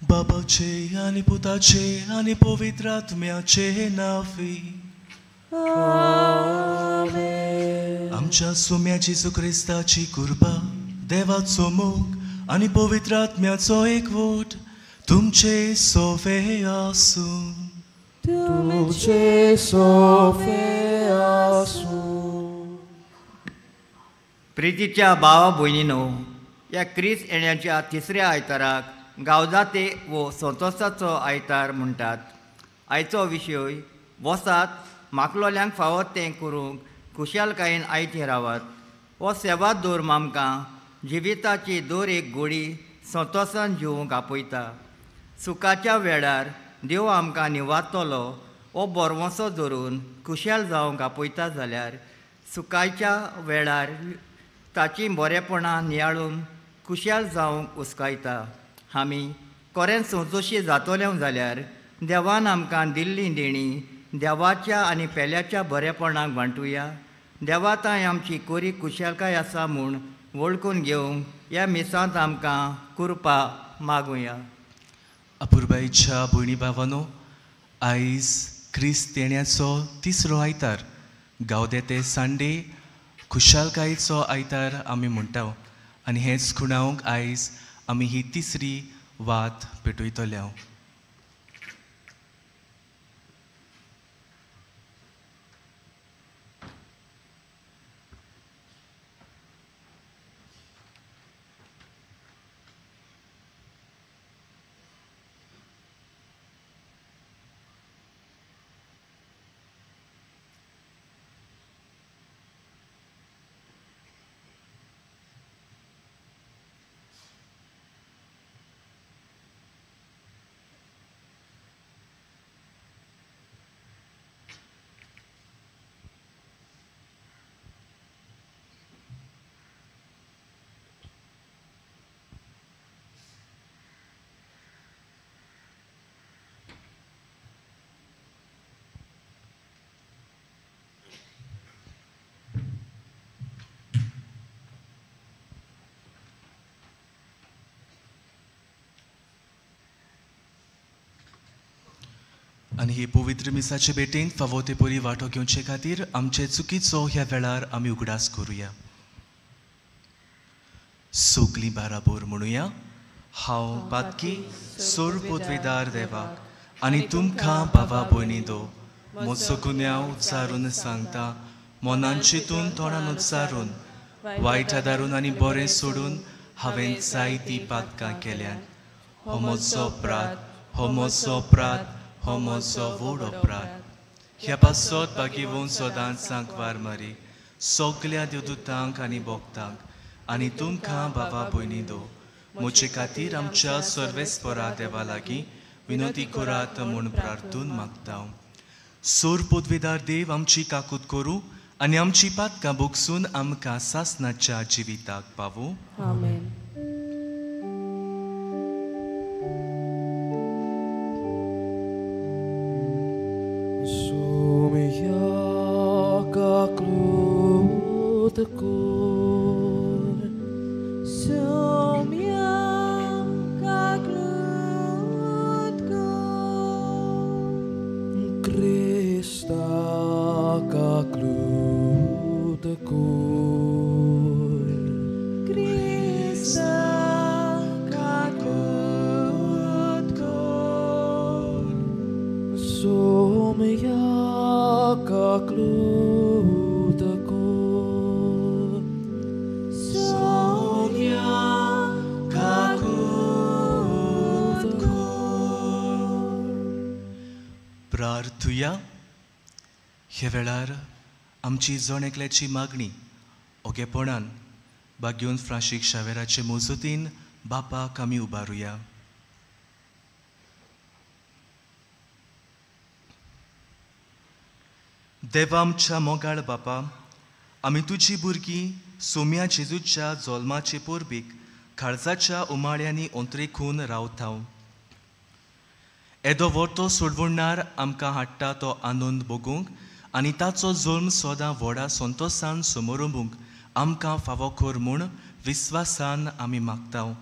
बाबाचे आणि पुताचे आणि पवित्र आत्म्याचे नावी आमेन. आमच्या सोम्या जेजू ख्रिस्ताची कृपा, देवाचो मोग आणि पवित्र आत्म्याचो एकवट तुमचे सोवे आसूं. तुमचे सोवे आसूं. प्रितीच्या भावा भयणीनो, ह्या क्रिस्त येण्याच्या तिसऱ्या आयताराक गावजाते वो संतोशाचो आयतार म्हणटात. आयचो विशय वसात माकलोल्यांक फावत तें करूंक खुशालकायेन आयचे रावात. हो सेवात धोर्म आमकां जिविताची दर एक घोडी संतोशान जिवूंक आपयता. सुखाच्या वेळार देव आमकां निवाडटलो हो बोरवोसो धरून खुशाल जावंक आपयता जाल्यार सुखाच्या वेळार ताची बरेपणां नियाळून खुशाल जावंक उस्कायता. आमी खरेंच संतोशी जातोल्यो जाल्यार देवान आमकां दिल्ली देणी देवाच्या आनी पेल्याच्या बरेपणाक वांटुया. देवा थंय आमची कोरी खुशालकाय आसा म्हूण वळखून घेवंक ह्या मिसांत आमकां कृपा मागुया. अपुर्बाईच्या भयणी भावानो, आयज क्रिस्त येण्याचो तिसरो आयतार, गावदेते संडे खुशालकायेचो आयतार आमी म्हणटा. आनी हेच खुणावंक आयज आमी ही तिसरी वात पेटयतल्या. आनी ही पवित्र मिसाचे भेटेन फावो ते परी वांटो घेवचे खातीर आमचे चुकीचो ह्या वेळार आमी उगडास करुया. सोगली बाराबोर म्हणुया. हांव पातकी सोर पदवेदार देवाक आनी तुमकां भावा भयणींनो म्हजो गुन्यांव उच्चारून सांगता. मनान चिंतून तोंडान उच्चारून वायट आदारून आनी बरें सोडून हांवें जायतीं पातकां केल्यात. हो म्हजो अपराध, हो म्हजो अपराध, हो म्हजो व्हड अपराध. ह्या पासत बागेवून सदांच सांकवार मारी सगल्या देवदूतांक आनी भक्तांक आनी तुमकां भावा भयणींनो म्हजे खातीर आमच्या सर्वेस्परा देवा लागीं विनोदी करात म्हूण प्रार्थून मागता. सोर पदवेदार देव आमची काकूत करूं आनी आमची पातकां भोगसून आमकां सासणाच्या जिविताक पावूं. आमेन. प्रार्थुया. ह्या वेळार आमची जण एकल्याची मागणी ओगेपणान बाग्योन फ्रांशीक शावेराचे मोजतीन बापाक आमी उबारुया. देवा आमच्या मोगाळ बापा, आमी तुजी भुरगीं सोम्या जेजूच्या जल्माचे पोरबीक खाळसाच्या उमाळ्यांनी अंतरेखून रावताव. येदो व्हरतो सोडवणार आमकां हाडटा तो आनंद भोगूंक आनी ताचो जल्म सोदां व्हडा संतोशान समोरुंबूंक आमकां फावो कर म्हूण विस्वासान आमी मागताव.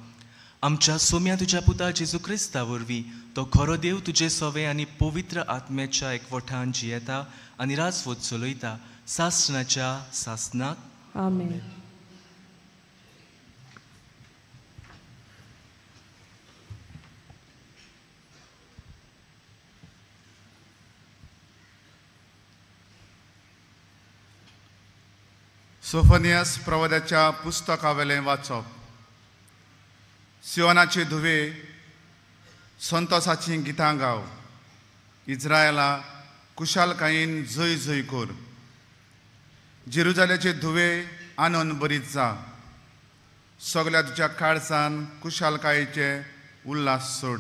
आमच्या सोम्या तुज्या पुता जेजू क्रिस्ता वरवीं तो खरो देव तुजे सवे आनी पवित्र आत्म्याच्या एकवठान जियेता आनी राजवट चलयता सासणाच्या सासनाक. आमेन. सोफोनियस प्रवद्याच्या पुस्तकावेलें वाचप. सियोनाचे धुवे संतोसाची गितां गाव. इस्रायला कुशालकायेन जय जय कर. जेरुजाल्याचे धुवे आनंद बरीत जा. सगल्या तुज्या काळजान कुशालकायेचे उल्हास सोड.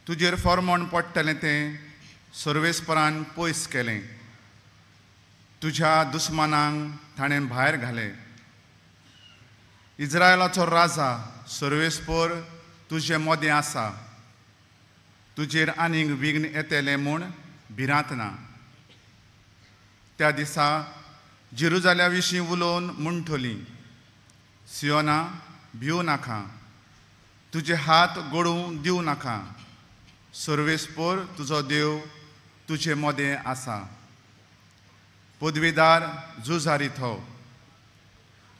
तुजेर फर्मोण पडटलें तें सर्वेस्परान पयस केलें. तुज्या दुस्मानांक ताणें भायर घालें. इस्रायलाचो राजा सर्वेस्पर तुजें मोदें आसा. तुजेर आनीक विघ्न येतलें म्हूण भिरांत ना. त्या दिसा जेरुजाल्या विशीं उलोवन म्हणटलीं, सियोना भिवू नाका, तुजे हात गळूं दिवं नाका. सर्वेस्पर तुजो देव तुजें मोदें आसा. पदवीदार झुजारीत हो.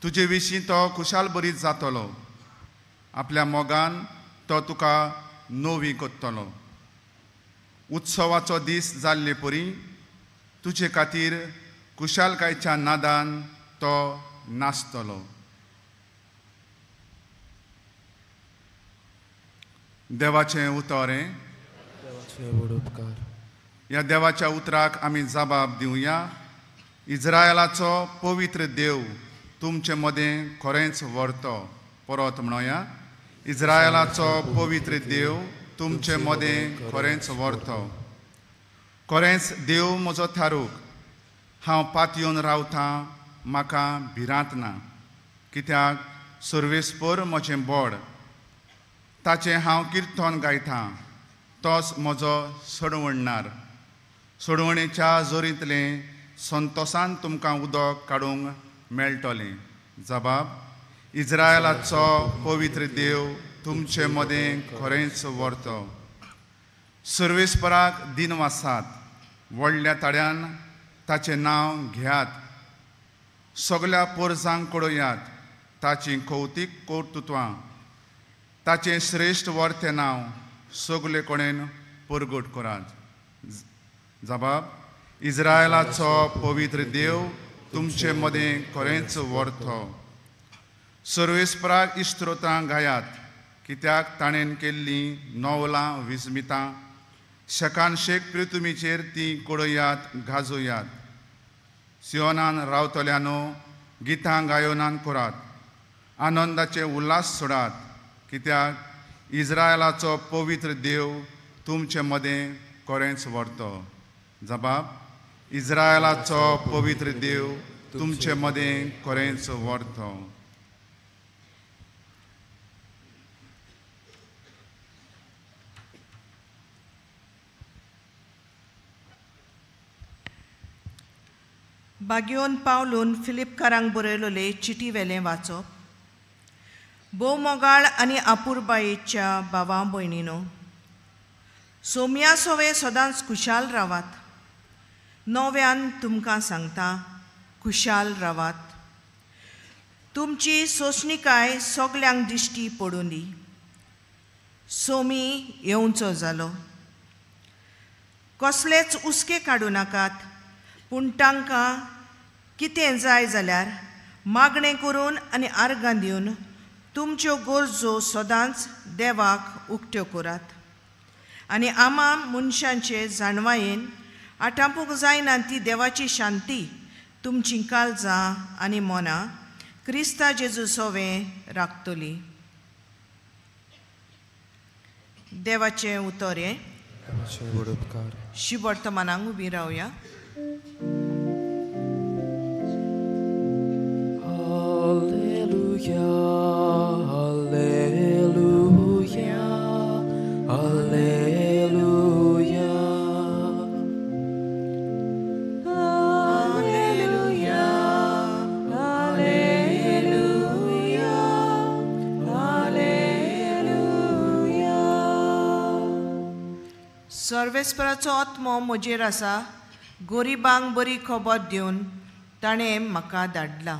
तुजे विशीं तो खुशाल बरीत जातलो. आपल्या मोगान तो तुका नोवी कोत्तलो. उत्सवाचो दीस जाल्ले परी तुजे खातीर कुशालकायेच्या नादान तो नाचतलो. देवाचें उतोरें. ह्या देवाच्या उतराक आमी जबाब दिवया. इस्रायलाचो पवित्र देव तुमचे मदें खरेंच व्हरतो. परत म्हणोया. इस्रायलाचो पवित्र देव तुमचे मदें खरेंच व्हरतो. खरेंच देव म्हजो थारूक. हांव पातयेवन रावतां, म्हाका भिरांत ना. कित्याक सर्वेस्पर म्हजें बोड. ताचें हांव किर्तन गायतां. तोच म्हजो सडवणणार. सडवणेच्या जोरींतलें संतोशान तुमकां उदक काडूंक मेळटलें. जबाब. इस्रायलाचो पवित्र देव तुमचे मदें खरेंच व्हरतो. सर्वेस्पराक दिनवासात. व्हडल्या ताड्यान ताचें नांव घेयात. सगल्या पोरसांक कळयात. ताची कौतीक कर्तुत्वां. ताचें श्रेश्ठ व्हरतें नांव सगले कोणेन परगट करात. जबाब. इस्रायलाचो पवित्र देव तुमचे मदें खरेंच व्हरतो. सर्वेस्पराक इश्त्रोतां गायात. कित्याक ताणेन केल्लीं नोवलां विस्मितां. शेकान शेक प्रितुमीचेर तीं कळयात, गाजोयात. सियोनान रावतल्यांनो गितां गायोनान करात. आनंदाचे उल्हास सोडात. कित्याक इस्रायलाचो पवित्र देव तुमचे मदें खरेंच व्हरतो. जबाब. इस्रायलाचो पवित्र देव तुमचे मदें खरेंच व्हरतो. बागयोन पावलून फिलिपकारांक बरयलोले चिटी वेलें वाचप. भोव मोगाळ आनी आपुरबायेच्या भावां भयणीनो, सोम्या सोवे सदांच खुशाल रावात. नव्यान तुमकां सांगता, खुशाल रावात. तुमची सोंसणीकाय सगल्यांक दिश्टी पडूं दी. सोमी येवचो जालो. कसलेच उस्के काडूं नाकात, पूण तांकां कितें जाय जाल्यार मागणें करून आनी आर्गां दिवन तुमच्यो गरजो सदांच देवाक उक्त्यो करात. आनी आमा मनशांचे जाणवायेन आटापूंक जायना ती देवाची शांती तुमचीं काळजां आनी मनां क्रिस्ता जेजू सोवें राखतली. देवाचें उतोरें. शिवर्तमानांक उबी रावया. सर्वेस्पराचो आत्मो म्हजेर आसा, गोरिबांक बरी खबर दिवन ताणें म्हाका धाडला.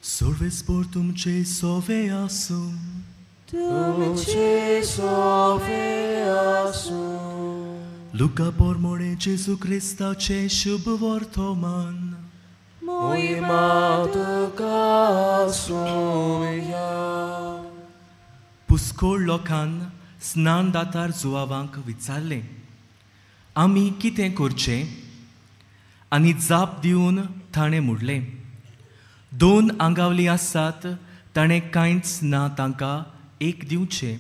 सर्वेस्पर तुमचे सोवे आसूं, तुमचे सोवे आसूं. लुका पोरमोणे जेजू क्रिस्ताचे शुभ वर्तमान. मोहिमा तुका आसूंया. पुस्कोळ लोकान स्नानदातार जुवावांक विचारलें, आमी कितें करचें? आनी जाप दिवन ताणें म्हणलें, 2 आंगावली आसात, ताणें कांयच ना तांकां एक दिवचें.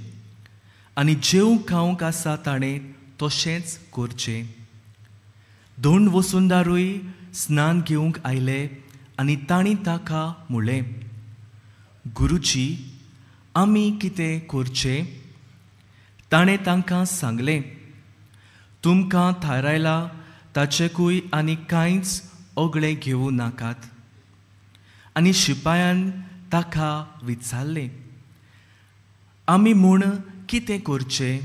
आनी जेवंक खावंक आसा ताणें तशेंच करचें. 2 वसुंदारूय स्नान घेवंक आयले आनी तांणी ताका म्हणलें, गुरुजी, आमी कितें करचें? ताणें तांकां सांगलें, तुमकां थारायला ताचेकूय आनी कांयच ओगळें घेवूं नाकात. आनी शिपायान ताका विचारलें, आमी म्हूण कितें करचें?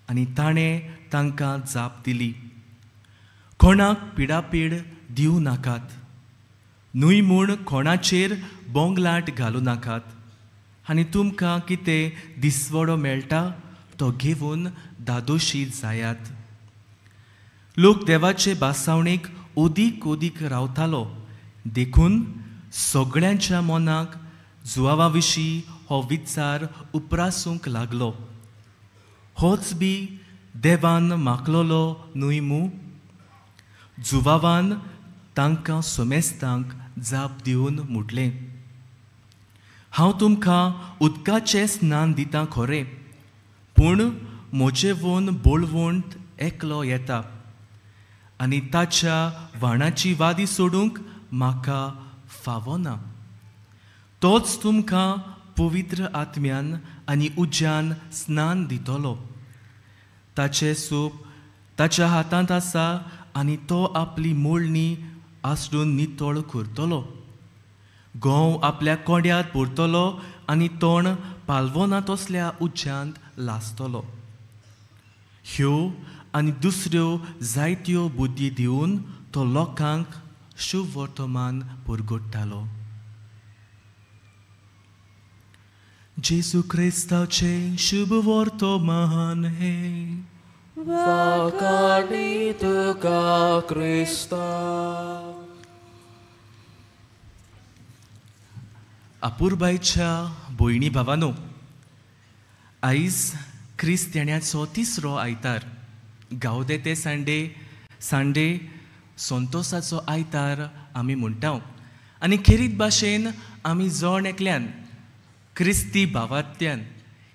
आनी ताणें तांकां जाप दिली, कोणाक पिडापीड दिवं नाकात. न्हय म्हूण कोणाचेर बोंगलाट घालूं नाकात. आनी तुमकां कितें दिसवडो मेळटा तो घेवन दादोशी जायात. लोक देवाचे बासावणेक ओदीक रावतालो देखून सगळ्यांच्या मनाक जुवावा विशीं हो विचार उप्रासूंक लागलो, होच बी देवान मागलोलो न्हय मू? जुवावान तांकां सोमेस्तांक जाप दिवन म्हटलें, हांव तुमकां उदकाचें स्नान दितां खरें, पूण म्हजें वोन बोळवंत एकलो येता आनी ताच्या वाणाची वादी सोडूंक म्हाका फावना. तोच तुमकां पवित्र आत्म्यान आनी उज्यान स्नान दितलो. ताचें सूप ताच्या हातांत आसा आनी तो आपली मोळणी आसडून नितळ करतलो. घोव आपल्या कोंड्यांत भरतलो आनी तोंड पालवना तसल्या उज्यांत लासतलो. ह्यो आनी दुसऱ्यो जायत्यो बुद्धी दिवन तो लोकांक शुभ वर्तमान पुरगोडटालो. जेजू क्रिस्ताचे शुभ वर्तमान हे. वाकाडी तुका क्रिस्ता. अपुर्बायच्या भयणी भावानो, आयज क्रिस्त्याण्याचो 3रो आयतार. गावदे ते सांडे संतोसाचो आयतार आमी म्हणटाव. आनी खेरीत भाशेन आमी जोड एकल्यान क्रिस्ती भावांतल्यान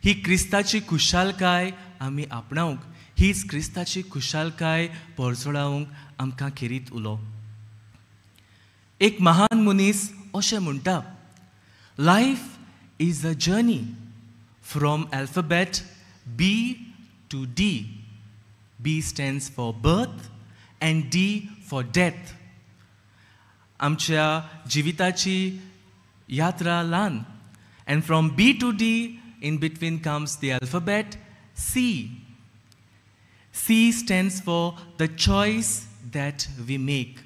ही क्रिस्ताची खुशालकाय आमी आपणावंक, हीच क्रिस्ताची खुशालकाय परजोडावंक आमकां खेरीत उलो. एक महान मनीस अशें म्हणटा, life is a journey from alphabet B to D. B stands for birth and D for death. आमच्या जिविताची यात्रा ल्हान. And from B to D, in between comes the alphabet C. C stands for the choice that we make.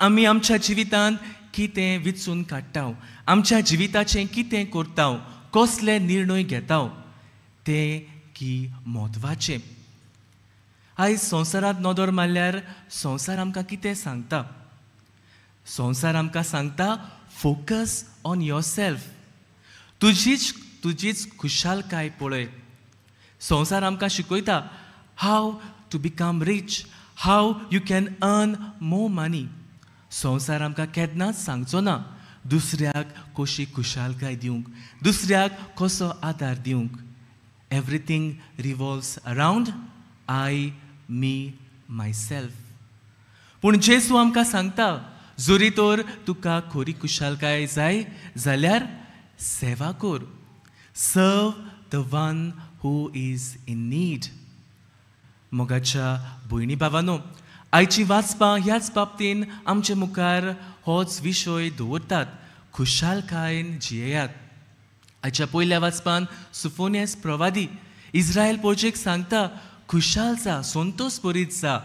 आमी आमच्या जिवितांत कितें विचून काडटाव, आमच्या जिविताचें कितें करताव, कसले निर्णय घेताव, तें की म्हत्वाचें. आयज संवसारांत नदर मारल्यार संवसार आमकां कितें सांगता? संवसार आमकां सांगता, फोकस ऑन योरसेल्फ. तुजीच खुशालकाय पळय. संवसार आमकां शिकयता how to become rich, how you can earn more money. संवसार आमकां केन्नाच सांगचो ना दुसऱ्याक कशी खुशालकाय दिवंक, दुसऱ्याक कसो आदार दिवंक. Everything revolves around I, me, myself. पूण जेसू आमकां सांगता, जोरी तर तुका खरी खुशालकाय जाय जाल्यार सेवा कर. Serve the one who is in need. मोगाच्या भयणी भावांनो, आयची वाचपां ह्याच बाबतीन आमचे मुखार होच विशय दवरतात, खुशालकायेन जियेयात. आयच्या पयल्या वाचपान सुफोनियस प्रवादी इस्रायल पोरचेक सांगता, खुशाल जा, संतोष बरीत जा.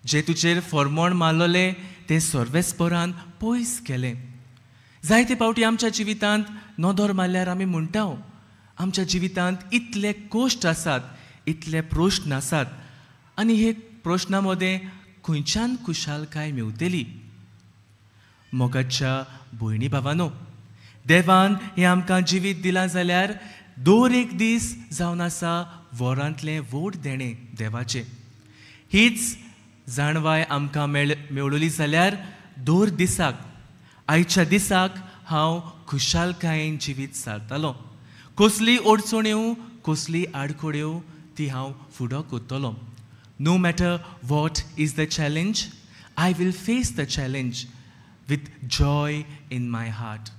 जे तुजेर फॉर्मोण मारलोले ते सर्वेस्परान पयस गेले. जायते फावटी आमच्या जिवितांत नदर मारल्यार आमी म्हणटा, आमच्या जिवितांत इतले कोश्ट आसात, इतले प्रश्न आसात, आनी हे प्रश्ना मदें खंयच्यान खुशालकाय मेवतली. मोगाच्या भयणी भावांनो, देवान हें आमकां जिवीत दिलां जाल्यार दर एक दीस जावन आसा वरांतलें व्हड देणें देवाचें. हीच जाणवाय आमकां मेळ्ळली जाल्यार दर दिसाक, आयच्या दिसाक हांव खुशालकायेन जिवीत सारतलों. कसली अडचण येवं, कसली आडखळ येवं, ती हांव फुडो करतलों. No matter what is the challenge, I will face the challenge with joy in my heart.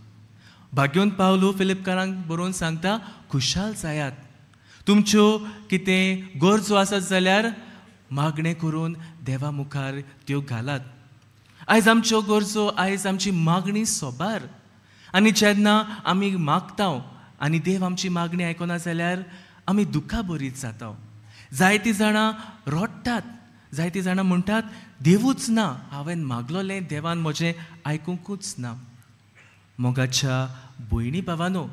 भाग्योन पावलो फिलिपकारांक बरोवन सांगता, खुशाल जायात. तुमच्यो कितें गरजो आसत जाल्यार मागणें करून देवा मुखार त्यो घालात. आयज आमच्यो गरजो, आयज आमची मागणी सोबार. आनी जेन्ना आमी मागता आनी देव आमची मागणी आयकना जाल्यार आमी दुखा बरीत जाता. जायतीं जाणां रडटात, जायतीं जाणां म्हणटात, देवूच ना, हांवें मागलोलें देवान म्हजें आयकुंकूच ना. मोगाच्या भयणी भावांनो,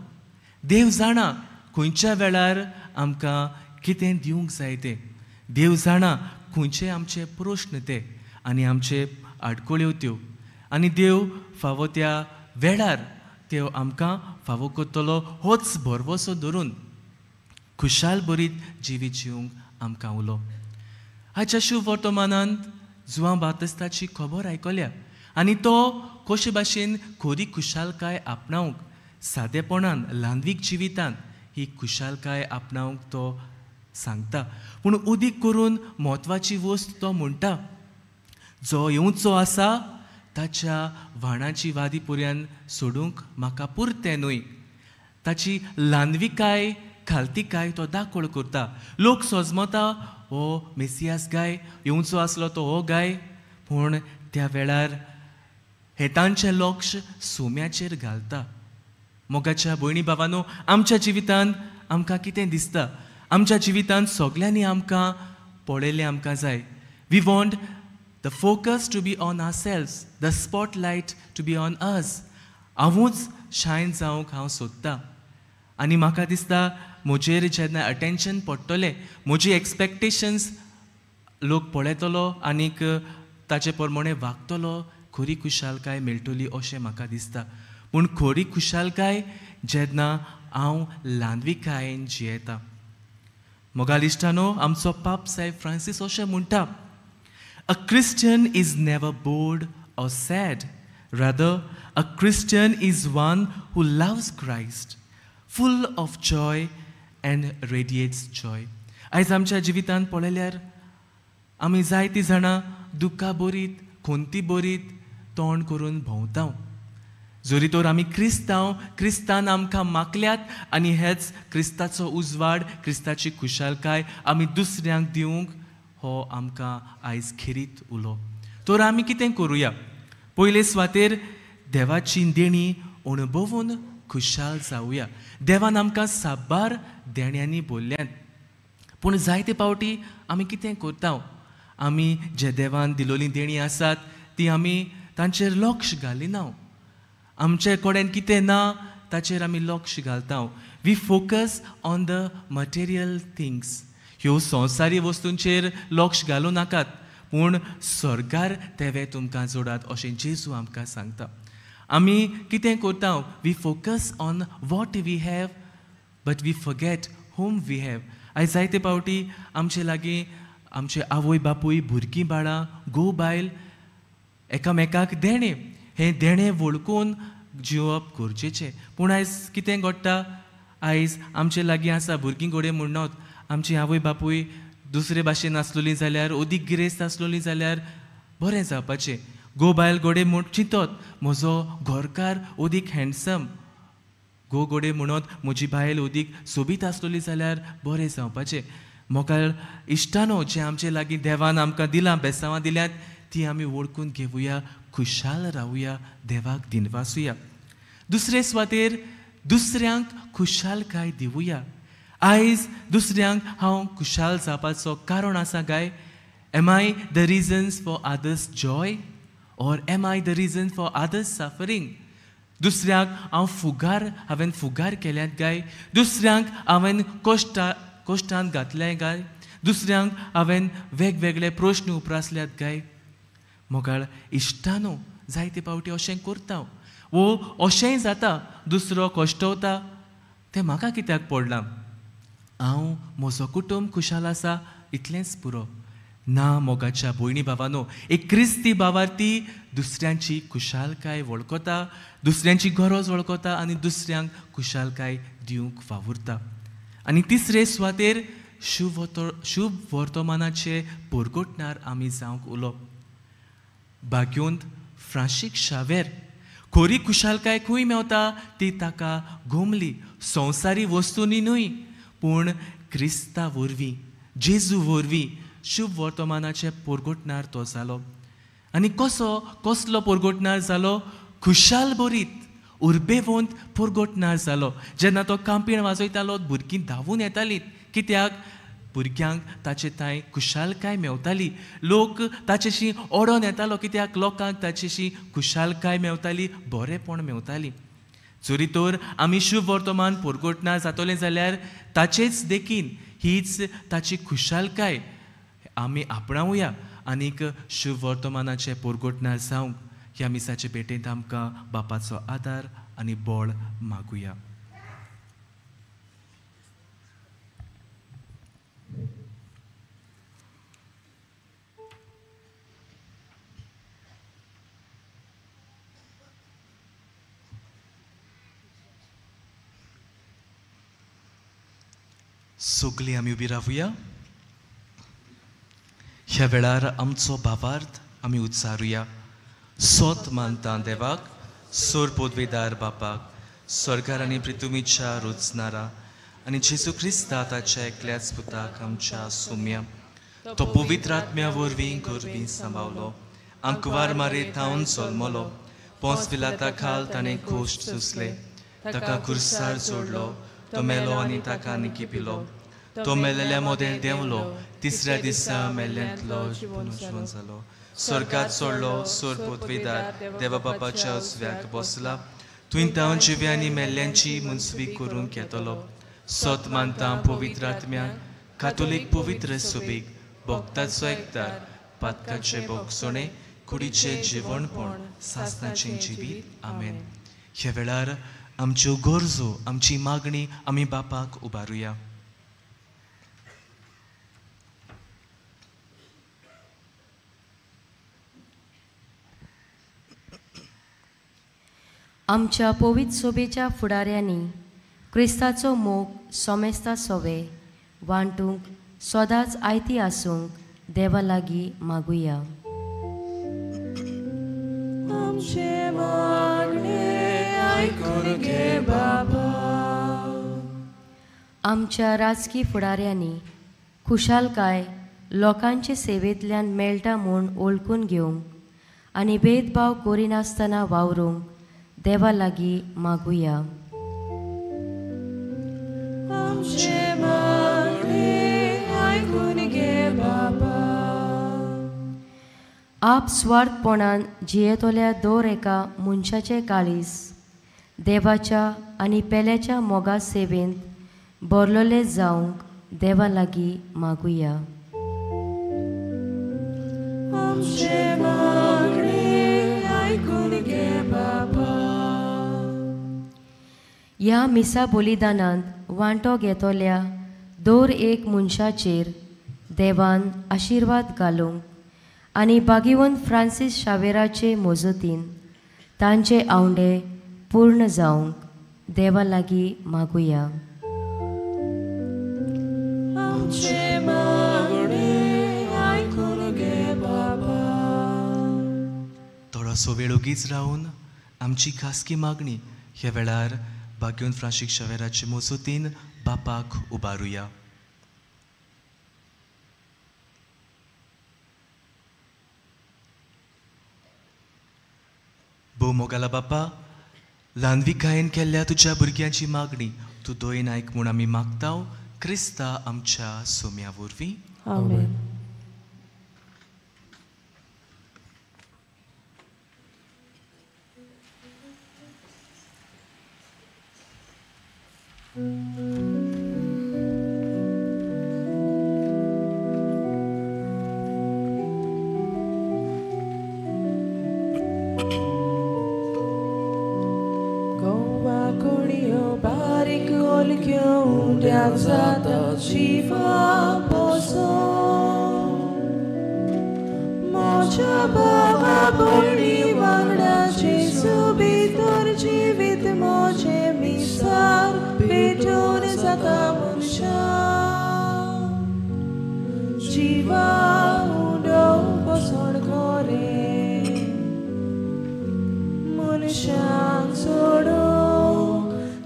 देव जाणा खंयच्या वेळार आमकां कितें दिवंक जाय तें. देव जाणा खंयचे आमचे प्रश्न ते आनी आमचे आडखळ्यो त्यो. आनी देव फावो त्या वेळार त्यो आमकां फावो करतलो होच भरवोसो धरून खुशाल बरीत जिवीत जिवंक आमकां उलो. आयच्या शुभ वर्तमानांत जुआं बातिस्ताची खबर आयकल्या आनी तो कशे भाशेन खरी खुशालकाय आपणावंक, सादेपणान ल्हानवीक जिवितान ही खुशालकाय आपणावंक तो सांगता. पूण उदीक करून म्हत्वाची वस्त तो म्हणटा, जो येवचो आसा ताच्या व्हाणाची वादी पर्यंत सोडूंक म्हाका पुरतें न्हय. ताची ल्हानविकाय खालतीकाय तो दाखोळ करता. लोक सोजमता, हो मेसियास गाय, येवचो आसलो तो हो गाय. पूण त्या वेळार हेतांचें लक्ष सोम्याचेर घालता. मोगाच्या भयणी भावांनो, आमच्या जिवितांत आमकां कितें दिसता? आमच्या जिवितांत सगल्यांनी आमकां पळयलें आमकां जाय. We want the focus to be on ourselves, the spotlight to be on us. हांवूच शायन जावंक हांव सोदतां. आनी म्हाका दिसता म्हजेर जेन्ना अटेंशन पडटलें, म्हजी एक्सपेक्टेशन्स लोक पळयतलो आनीक ताचे प्रमाणे वागतलो, खरी खुशालकाय मेळटली अशें म्हाका दिसता. पूण खरी खुशालकाय जेन्ना हांव ल्हानविकायेन जियेतां. मोगालिश्टानो, आमचो पाप सायब फ्रांसीस अशें म्हणटा, a Christian is never bored or sad, rather a Christian is one who loves Christ, full of joy and radiates joy. आयज आमच्या जिवितांत पळयल्यार आमी जायतीं जाणां दुख्खा बरीत, खोंती बरीत तोंड करून भोंवता. जोरी तर आमी क्रिस्तान आमकां मागल्यात आनी हेच क्रिस्ताचो उजवाड, क्रिस्ताची खुशालकाय आमी दुसऱ्यांक दिवंक हो आमकां आयज खेरीत उलो. तर आमी कितें करुया? पयले सुवातेर देवाची देणी अणभवून खुशाल जावया. देवान आमकां साबार देण्यांनी भरल्यात. पूण जायते फावटी आमी कितें करता? आमी जे देवान दिलोली देणी आसात ती आमी तांचेर लक्ष घालिना. आमचे कडेन कितें ना ताचेर आमी लक्ष घालता. We focus on the material things. ह्यो संवसारी वस्तूंचेर लक्ष घालूं नाकात, पूण स्वर्गार तेवे तुमकां जोडात अशें जेजू आमकां सांगता. आमी कितें करता? We focus on what we have but we forget whom we have. आयज जायते फावटी आमचे लागीं आमचे आवय बापूय, भुरगीं बाळां, घोव बायल एकामेकाक देणे हें देणें वळखून जिवप गरजेचें. पूण आयज कितें घडटा, आयज आमचे लागीं आसा भुरगीं घोडे म्हणत आमची आवय बापूय दुसरे भाशेन आसलोली जाल्यार ओदीक गिरेस्त आसलोली जाल्यार बरें जावपाचें. गो बायल घोडे म्हूण चिंतत म्हजो घरकार ओदीक हँडसम, गो घोडे म्हणत म्हजी बायल ओदीक सोबीत आसलोली जाल्यार बरें जावपाचें. मोगाळ इश्टानो जें आमचे लागीं देवान आमकां दिलां, बेसांवां दिल्यात, ती आमी वळखून घेवया, खुशाल रावया, देवाक दिनवासुया. दुसरे सुवातेर दुसऱ्यांक खुशालकाय दिवया. आयज दुसऱ्यांक हांव खुशाल जावपाचो कारण आसा काय? Am I the reasons for others joy or am I the reason for others suffering? दुसऱ्यांक हांवें फुगार केल्यात काय? दुसऱ्यांक हांवें कोश्टान घातलें काय? दुसऱ्यांक हांवें वेगवेगळे प्रश्न उप्रासल्यात काय? मोगाळ इश्टानो जायते पावटी अशें करता. वो अशेंय जाता दुसरो कश्टवता तें म्हाका कित्याक पडलां, हांव म्हजो कुटुंब खुशाल आसा इतलेंच पुरो. ना मोगाच्या भयणी भावानो, एक क्रिस्ती भावार्थी दुसऱ्यांची खुशालकाय वळखता, दुसऱ्यांची गरज वळखता आनी दुसऱ्यांक खुशालकाय दिवंक वावुरता. आनी तिसरे सुवातेर शुभ वर्तमानाचे परगोटणार आमी जावंक उलोवप. भाग्योंत फ्रांशीक शावेर खरी खुशालकाय खंय मेवता ती ताका घुमली संवसारी वस्तूंनी न्हय, पूण क्रिस्ता वरवीं, जेजू वरवीं शुभ वर्तमानाचे परगोटणार तो जालो. आनी कसलो परगोटणार जालो? खुशाल बरीत उर्बेवंत परगोटणार जालो. जेन्ना तो कांपीण वाजयतालो भुरगीं धांवून येतालीं. कित्याक? भुरग्यांक ताचे तांय खुशालकाय मेवताली. लोक ताचेशी ओडोन येतालो कित्याक? लोकांक ताचेशी खुशालकाय मेवताली, बरेपण मेवताली. जोरी तर आमी शुभ वर्तमान परगोटणार जातले जाल्यार ताचेच देखीन हीच ताची खुशालकाय आमी आपणावया आनीक शुभ वर्तमानाचे परगोटणार जावंक ह्या मिसाचे भेटेंत आमकां बापाचो आदार आनी बळ मागुया. सगळीं आमी उबी रावया. ह्या वेळार आमचो भावार्थ आमी उच्चारुया. सोत मानता देवाक, सोर पोदवेदार बापाक, स्वर्गार आनी पृथ्वीच्या रुचणारा आनी जेजू क्रिस्ता ताच्या एकल्याच पुताक आमच्या सुम्या, तो पवित्र आत्म्या वरवीं गोरवीं सांबावलो, आंकवार मारीत हांव जल्मलो, पोंस पिलाता खाल ताणें कोश्ट सोंसले, ताका खुर्सार जोडलो, तो मेलो आनी ताका निकिपिलो, तो मेलेल्या मोदेल देंवलो, तिसऱ्या दिसा मेल्ल्यांतलो जिवन जालो, स्वर्गात सोडलो, सोर पोदवेदार देवा बापाच्या उजव्याक बसला, तुवें तांव जिव्या आनी मेल्ल्यांची मुनसुबी करूंक येतलो. सोत मानता पवित्र आत्म्याक, कातोलीक पवित्र सुबीक, भक्ताचो एकदार, पातकाचे भोगसणे, कुडीचे जिवणपण, सासणाचें जिवीत. आमेन. ह्या वेळार आमच्यो गरजो, आमची मागणी आमी बापाक उबारुया. आमच्या पवित्र सोबेच्या फुडाऱ्यांनी क्रिस्ताचो मोग सोमेस्ता सोवे वांटूंक सदांच आयती आसूंक देवा लागीं मागुया. आमचे मागणे आयकून घे बाबा. आमच्या राजकी फुडाऱ्यांनी खुशालकाय लोकांचे सेवेंतल्यान मेळटा म्हूण ओळखून घेवंक आनी भेदभाव करिनासतना वावरूंक देवा लागीं मागुया. आमचे मागणे आयकून घे बाबा. आप स्वार्थपणान जियेतोल्या दर एका मनशाचे काळीस देवाच्या आनी पेल्याच्या मोगा सेवेंत भरलोले जावंक देवा लागीं मागुया. आमचे मागणे आयकून घे बाबा. ह्या मिसा बलिदानांत वांटो घेतोल्या दर एक मनशाचेर देवान आशिर्वाद घालूंक आनी भागिवंत फ्रांसीस शावेराचे मोजतीन तांचे आवंडे पूर्ण जावंक देवा लागीं मागुया. आमचे मागणे आयकून घे बाबा. थोडोसो वेळ ओगीच रावन आमची खासगी मागणी ह्या वेळार भाग्योन फ्रांशीक शावेराचे मजतीन बापाक उबारुया. भोव मोगाला बापा, ल्हानविकायेन केल्ल्या तुज्या भुरग्यांची मागणी तूं दोयन आयक म्हूण आमी मागताव क्रिस्ता आमच्या सोम्या वरवीं. आमेन. बारीक ओलक्यो उंड्याक जाता जिवा बसो. म्हज्या बाबा भयणी वांगडा जेजू भितर जिवीत म्हजे मिसार पेटोवन जाता मनशा. जिवा उंडो बसोन खरे मनशांक सोडो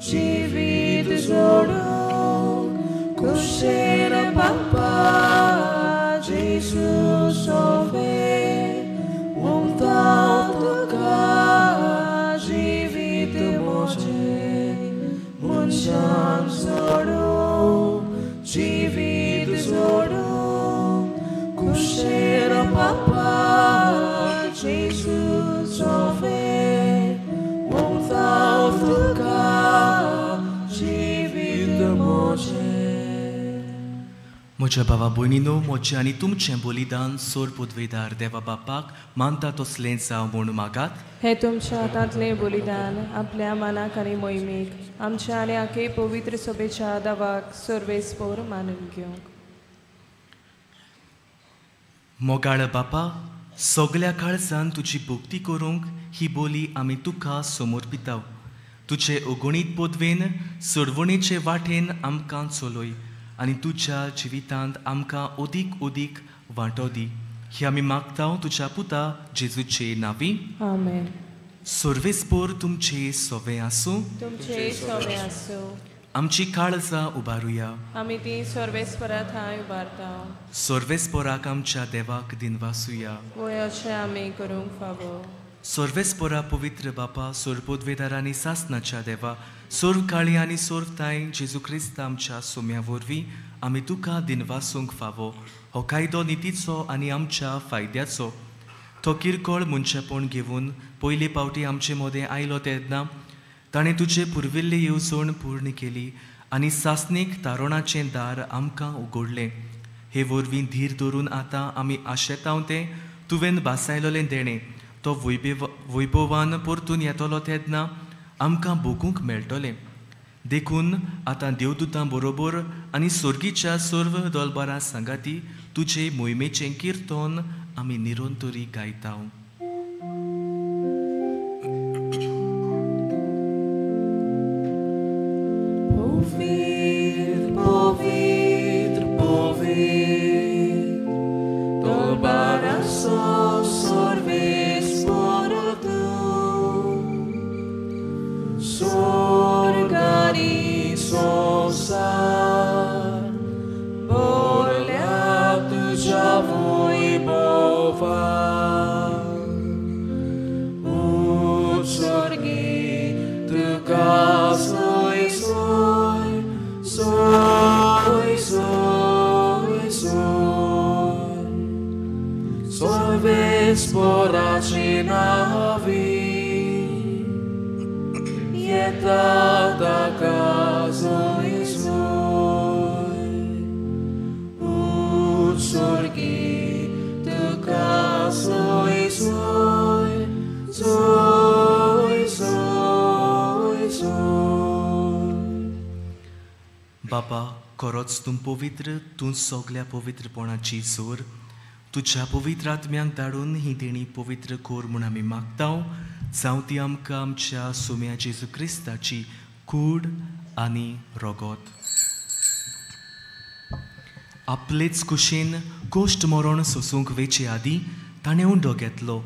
जिवीत जोडूंक कुशेर बापा जेजू सोवे मुक्ता तुका जिवीत मोजे मनशांक सोडूंक जिवीत जोडूंक कुशेर बापा जेजू सोवे मुक्ता तुका म्हज्या भावा भयणीनो, म्हजें आनी तुमचें बलिदान सोर पदवेदार देवा बापाक मानता तसलें जावं म्हूण मागात. हे तुमच्या हातांतलें बलिदान आपल्या मनाक आनी मोहिमेक आमच्या आनी आखे पवित्र सभेच्या दावाक सर्वेस्पोर मानून घेवंक. मोगाळ बापा, सगल्या काळजान तुजी भक्ती करूंक ही बोली आमी तुका समर्पिताव. तुजे अगणीत पदवेन सोडवणेचे वाटेन आमकां चलय आनी तुज्या जिवितांत आमकां ओदीक ओदीक वांटो दी. ही आमी मागतांव तुज्या पुता जेजूचे नांवी. आमेन. सर्वेस्पोर तुमचे सोवे आसूं. तुमचे सोवे आसूं. आमची काळजां उबारुया. आमी ती सर्वेस्परा थंय उबारतांव. सर्वेस्पोराक आमच्या देवाक दिनवासुया. वयाचें आमी करूंक फावो. सर्वेस्पोरा पवित्र बापा, सोरपोदवेदार आनी सासनाच्या देवा, सोर्व काळी आनी सोर्व ताई जेजू क्रिस्त आमच्या सोम्या वरवीं आमी तुका दिनवासूंक फावो. हो कायदो नितीचो आनी आमच्या फायद्याचो. तो किरकोळ मनशापण घेवन पयले पावटी आमचे मदें आयलो तेन्ना ताणें तुजे पुर्विल्ले येवजण पूर्ण केली आनी सासणीक तारोणाचें दार आमकां उगडलें. हे वरवीं धीर धरून आतां आमी आशेतांव तें तुवें बासायलोलें देणें तो वैभवान परतून येतलो तेन्ना आमकां भोगूंक मेळटलें. देखून आतां देवदूतां बरोबर आनी सर्गीच्या सर्व दोलबारां सांगाती तुजे मोहिमेचें किर्तन आमी निरंतरी गायतांव. Sporacci navi Jeta da caso Isoi Utsorgi tu caso Isoi Soi Soi Soi बापा, खरोच तूं पवित्र, तूं सगल्या पवित्रपणाची जोर. तुझ्या पवित्र आत्म्यांक धाडून ही देणी पवित्र कोर म्हूण आमी मागताव जावं ती आमकां आमच्या सुम्या जेजू क्रिस्ताची कूड आनी रोगोत. आपलेच कुशीन गोश्ट मरण सोसूंक वेचे आदीं ताणें उंडो घेतलो.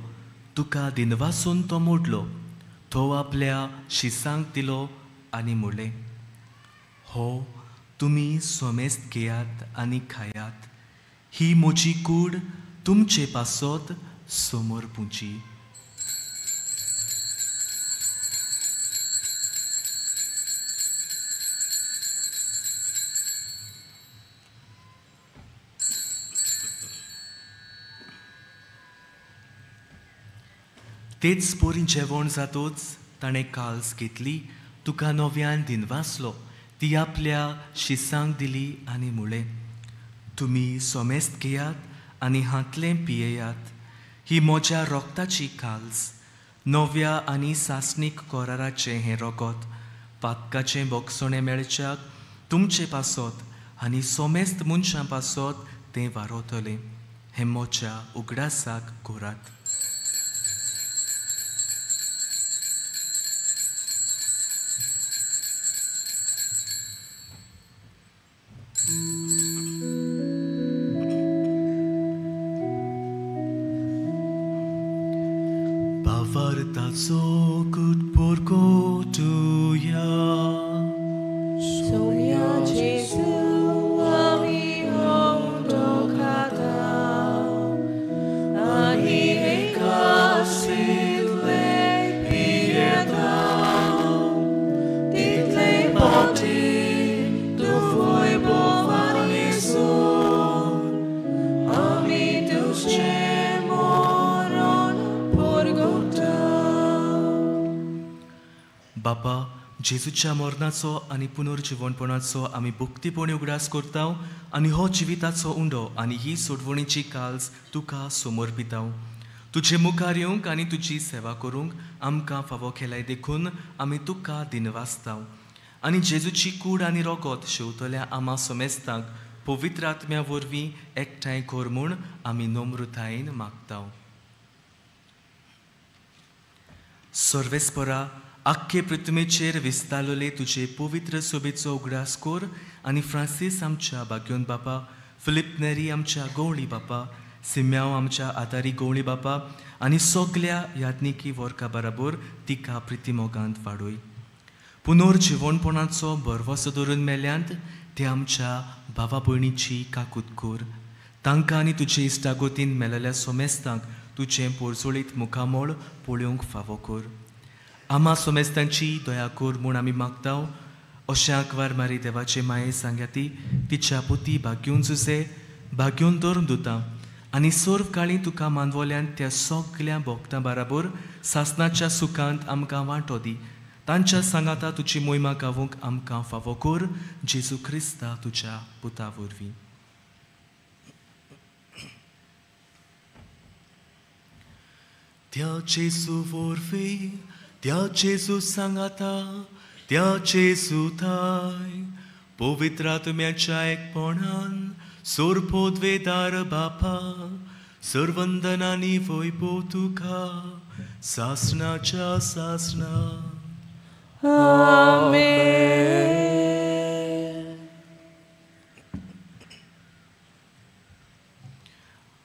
तुका दिनवासून तो मोडलो. तो आपल्या शिसांक दिलो आनी म्हणलें, हो तुमी सोमेस्त घेयात आनी खायात. ही म्हजी कूड तुमचे पासत समोर पुंची. तेच पोरीन जेवण जातोच ताणें काल्स घेतली. तुका नव्यान दिनवासलो. ती आपल्या शिसांक दिली आनी म्हणलें, तुमी सोमेस्त घेयात आनी हातलें पियेयात. ही म्हज्या रोगताची काल्स, नव्या आनी सासणीक कोराराचें हें रोगोत. पातकाचें बोगसोणें मेळच्याक तुमचे पासत आनी सोमेस्त मनशां पासत तें वारोतलें. हें म्हज्या उगडासाक कोरात. Bavartazo kut porko tuya. Sonia Jesu ami hondo kata. Ani ekasit le pieta. Dit le boti tu foi bovani son. Ami duce moron porgota. बापा, जेजूच्या मरणाचो आनी पुनर्जीवनपणाचो आमी भक्तीपणी उगडास करताव आनी हो जिविताचो उंडो आनी ही सोडवणीची काल्स तुका समर्पिताव. तुजे मुखार येवंक आनी तुजी सेवा करूंक आमकां फावो केलाय देखून आमी तुका दिनवासताव. आनी जेजूची कूड आनी रोगोत शेवतल्या आमा सोमेस्तांक पवित्र आत्म्या वरवीं एकठांय कर म्हूण आमी नम्रतायेन मागताव. सर्वेस्परा, आख्खे पृथ्वीचेर विस्तारलेले तुजे पवित्र सोबेचो उगडास कोर आनी फ्रांसीस आमच्या बाग्योन बापा, फिलिप नेरी आमच्या गवळी बापा, सिम्याव आमच्या आदारी गवळी बापा आनी सगल्या याज्ञिकी वर्गा बराबर तिका प्रितीमोगांत वाडोय. पुनर्जीवनपणाचो बरवसो धरून मेल्यांत ते आमच्या भावा भयणीची काकूत कोर. तांकां आनी तुजे इश्टागोतीन मेलल्या सोमेस्तांक तुजें पोरजोळीत मुखामोळ पळोवंक फावो कोर. आमा सोमेस्तांची दया कोर म्हूण आमी मागताव. अशें आंकवार मारी देवाचे माये सांग्याती तिच्या पुती भाग्यून जुसे भाग्यून धरून दुता आनी सर्व काळी तुका मानवल्यान त्या सगल्या भोगतां बराबर सासणाच्या सुखांत आमकां वांटो दी. तांच्या सांगाता तुजी मोहिमा गावूंक आमकां फावो कोर. जेजू क्रिस्ता तुज्या पुता वरवीं. त्या जेजू वरवीं, त्या जेजू सांगाता, त्या जेजू थाय पवित्र आत्म्याच्या एकपणान सोरपोद्वेदार बापा सर्वंदनांनी वैभव तुका सासणाच्या सासणा.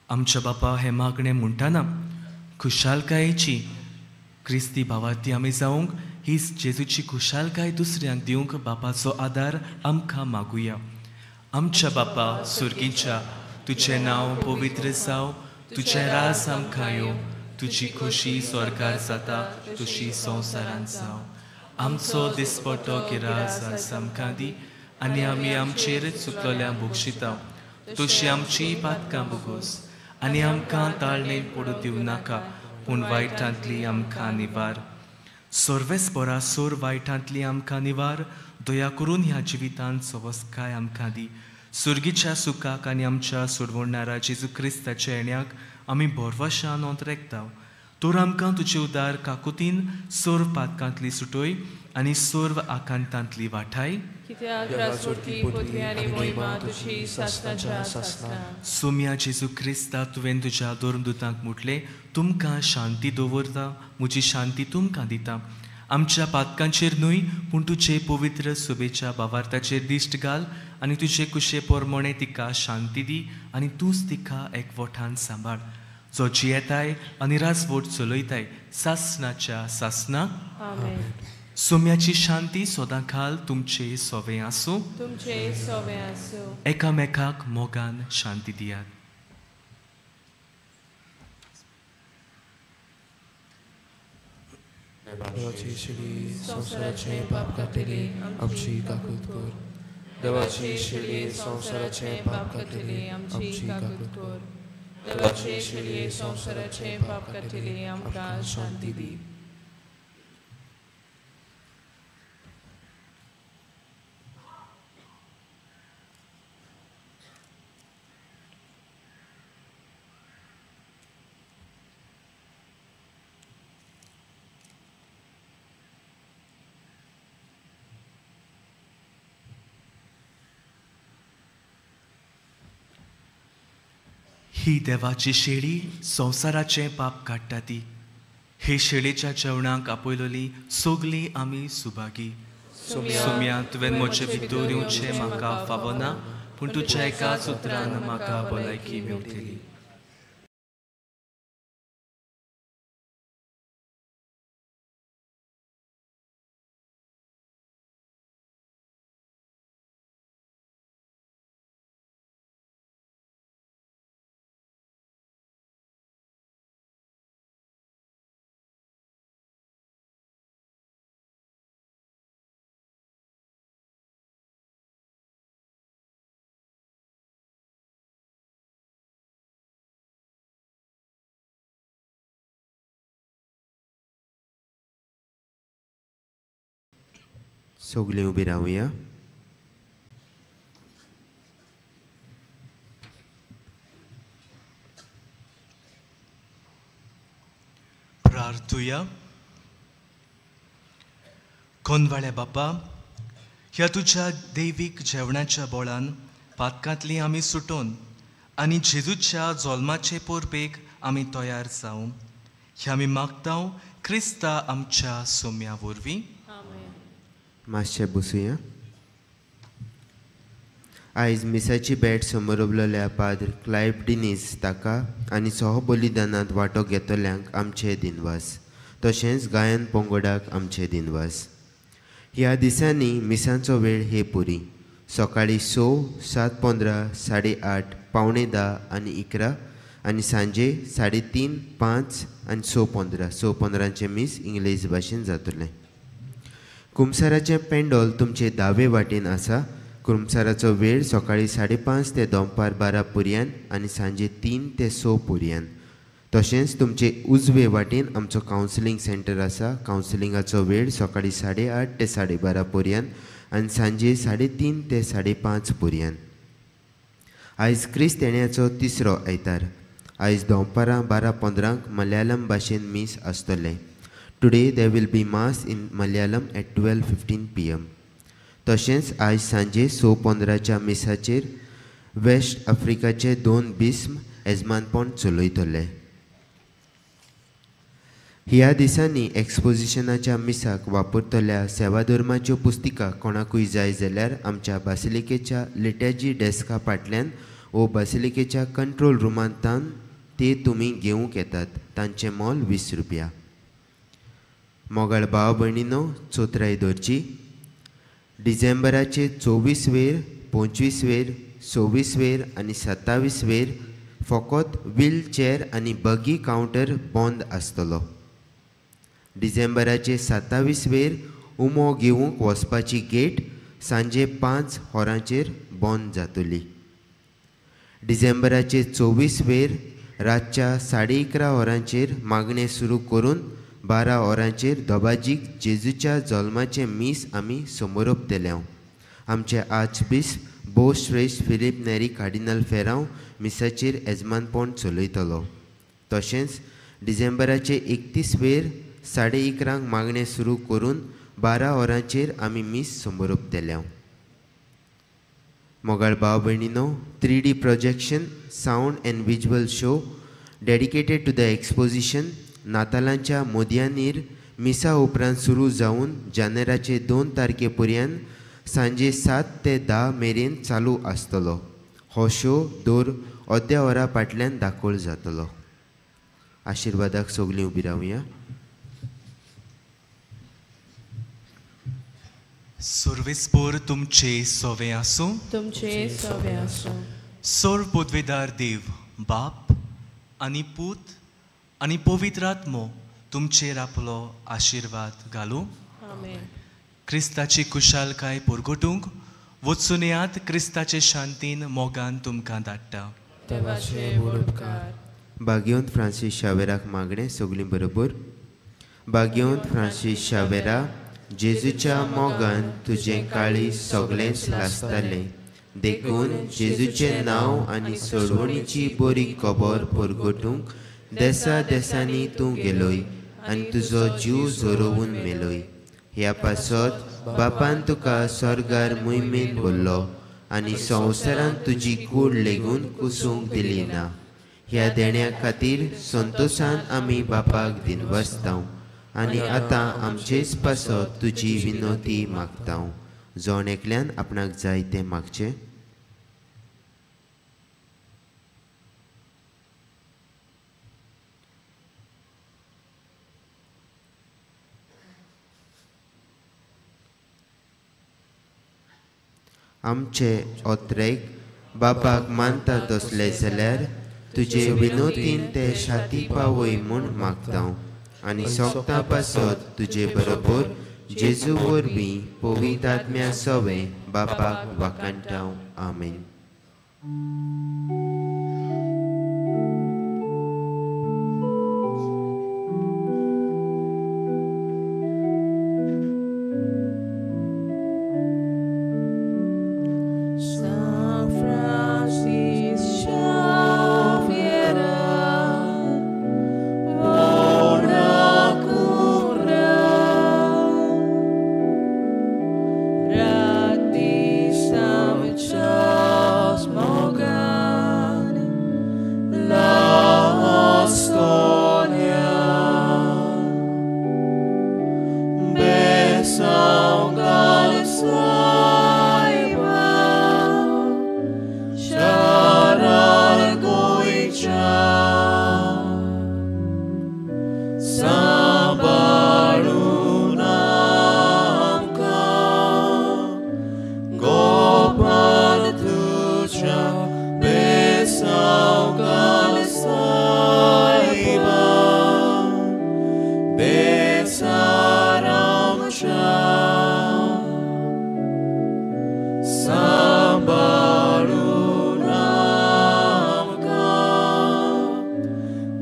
आमच्या बापा हे मागणें म्हणटाना खुशालकायेची क्रिस्ती भावार्थी आमी जावंक ही जेजूची खुशालकाय दुसऱ्यांक दिवंक बापाचो आदार आमकां मागुया. आमच्या बापा सुर्गीच्या, तुजें नांव पवित्र जावं, तुजें राज आमकां येवं, तुजी खुशी स्वर्गार जाता तुजी संवसारांत जावं. आमचो दिसपट्टो गिराज आज आमकां दी आनी आमी आमचेर चुकलोल्यांक बक्षिताव. तशी आमची पातकां बुगोस आनी आमकां ताळणेन पडूं दिवं नाका, पूण वायटांतली आमकां निवार. सर्वेस्परा सोर वायटांतली आमकां निवार. दया करून ह्या जिवितांत सवस्काय आमकां दी. सुर्गीच्या सुखाक आनी आमच्या सोडवणारा जेजू क्रिस्ताच्या येण्याक आमी बोरवशान नोंदरेकताव. तर आमकां तुजे उदार काकुतीन सर्व पातकांतली सुटोय आनी सर्व आकांतांतली वाठाय. कित्याक रासवटी पृथ्वी आनी मोहिमा तुझी सासनाच्या सासना. सोम्या जेजू क्रिस्ता तुवें तुज्या दोरदूतांक म्हटलें, तुमकां शांती दवरता, म्हजी शांती तुमकां दिता. आमच्या पातकांचेर न्हय पूण तुजे पवित्र सुबेच्या भावार्थाचेर दिश्ट घाल आनी तुजे कुशे पोरमोणे तिका शांती दी आनी तूंच तिका एकवटान सांबाळ. जो जियेताय आनी राजवट चलयताय सासनाच्या सासना. आमेन. सोम्याची शांती सदांकाल तुमचे सोवे आसूं. तुमचे सोवे आसूं. एकामेकाक मोगान शांती दियात. देवाची शिडी संसाराचे पाप कातली आमची काकूत कर. देवाची शिडी संसाराचे पाप कातली आमची काकूत कर. देवाची शिडी संसाराचे पाप कातली आमकां शांती दी. ही देवाची शेळी संवसाराचे पाप काडटा ती. हे शेळेच्या जेवणाक आपयलोली सोगली आमी सुभागी. सोम्या तुवें म्हजे भितर येवचें म्हाका फावना, पूण तुज्या एकाच उतरान म्हाका भलायकी मेळटली. सगळीं उबी रावया. प्रार्थुया. कोनवाळ्या बापा, ह्या तुज्या दैवीक जेवणाच्या बोळान पातकांतली आमी सुटोवन आनी जेजूच्या जल्माचे पोरपेक आमी तयार जावं. ह्या आमी मागतांव क्रिस्ता आमच्या सोम्या वरवीं. मातशें बसूया. आयज मिसाची बॅट समोर उबलोल्या पाद्र क्लायब डिनीस ताका आनी सह बलिदानांत वांटो घेतल्यांक आमचे दिनवास. तशेंच गायन पोंगडाक आमचे दिनवास. ह्या दिसांनी मिसांचो वेळ हे पुरी. सकाळीं 6, 7:15, 8:30, 9:45 आनी 11 आनी सांजे 3:30, 5 आनी 6:15. 6:15 मीस इंग्लीश भाशेन जातलें. कुमसाराचें पेंडॉल तुमचे दावे वाटेन आसा. कुमसाराचो वेळ सकाळीं 5:30 ते दनपार 12 पर्यंत आनी सांजे 3 ते 6 पर्यंत. तशेंच तुमचे उजवे वाटेन आमचो कावन्सिलींग सेंटर आसा. कावन्सिलिंगाचो वेळ सकाळीं 8:30 ते 12:30 पर्यंत आनी सांजे 3:30 ते 5:30 पर्यंत. आयज क्रिस्त येण्याचो तिसरो आयतार. आयज दनपारां 12:15 मलयालम भाशेन मीस आसतलें. Today there will be mass in Malayalam at 12:15 p.m. तशेंच आयज सांजे 6:15 मिसाचेर वेस्ट आफ्रिकाचे 2 बिस्म येजमानपण चलयतले. ह्या दिसांनी एक्सपोजिशनाच्या मिसाक वापरतल्या सेवाधर्माच्यो पुस्तिका कोणाकूय जाय जाल्यार आमच्या बासिलिकेच्या लिटर्जी डेस्का फाटल्यान वो बासिलिकेच्या कंट्रोल रुमांतान ते तुमी घेवंक येतात. तांचें मोल 20 रुपया. मोगाळ भाव भयणीनो, चोत्राय धरची. डिसेंबराचे 24 वेर, 25 वेर, 26 वेर आनी 27 वेर फकत व्हीलचेअर आनी बगी कावंटर बंद आसतलो. डिसेंबराचे 27 वेर उमो घेवंक वचपाची गेट सांजे 5 वरांचेर बंद जातली. डिसेंबराचे 24 वेर रातच्या 11:30 वरांचेर मागणें सुरू करून 12 वरांचेर दोबाजीक जेजूच्या जल्माचें मीस आमी समोरपतले. आमचे आर्चबिशप बो श्रेष्ठ फिलीप नेरी कार्डिनल फेरांव मिसाचेर येजमानपण चलयतलो. तशेंच डिसेंबराचे 31 वेर 11:30 मागणें सुरू करून 12 वरांचेर आमी मीस समोरपतले. मोगाळ भाव भयणीनो, 3D projection, sound and visual show dedicated to the exposition नातालांच्या मोदयांनीर मिसा उपरांत सुरू जावन जानेराचे 2 तारखेपर्यंत सांजे 7 ते 10 मेरेन चालू आसतलो. हो शो दर अर्द्या वरा फाटल्यान दाखोळ जातलो. आशिर्वादाक सगळीं उबी रावया. सर्वेस्पोर तुमचे सोवे आसूं. तुमचे सोवे आसूं. सोर पदवेदार देव बाप आनी पूत आनी पवित्र आत्मो तुमचेर आपलो आशिर्वाद घालूं. आमेन. क्रिस्ताची कुशालकाय परगटूंक वचून येयात. क्रिस्ताचे शांतीन मोगान तुमकां धाडटा. देवाचे उपकार. भाग्यवंत फ्रांसीस शावेराक मागणें सगळीं बरोबर. भाग्यवंत फ्रांसीस शावेरा, जेजूच्या मोगान तुजें काळीज सगळेंच लासतालें. देखून जेजूचें नांव आनी सोडवणीची बरी खबर परगटूंक देसा देसांनी तूं गेलोय आनी तुजो जीव झरोवून मेलोय. ह्या पासत बापान तुका स्वर्गार मोहिमेन व्हरलो आनी संवसारांत तुजी कूड लेगून कुसूंक दिली ना. ह्या देण्या खातीर संतोशान आमी बापाक दिनवासतांव आनी आतां आमचेच पासत तुजी विनोती मागतांव. जोण एकल्यान आपणाक जाय तें मागचें. आमचे ओत्रेक बापाक मानता तसले जाल्यार तुजे विनोतीन ते छाती पावय म्हूण मागतांव आनी सोगता पासत तुजे बरोबर जेजू वरवीं पवित्र आत्म्या सवे बापाक वाकाणटाव. आमेन.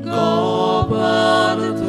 Go,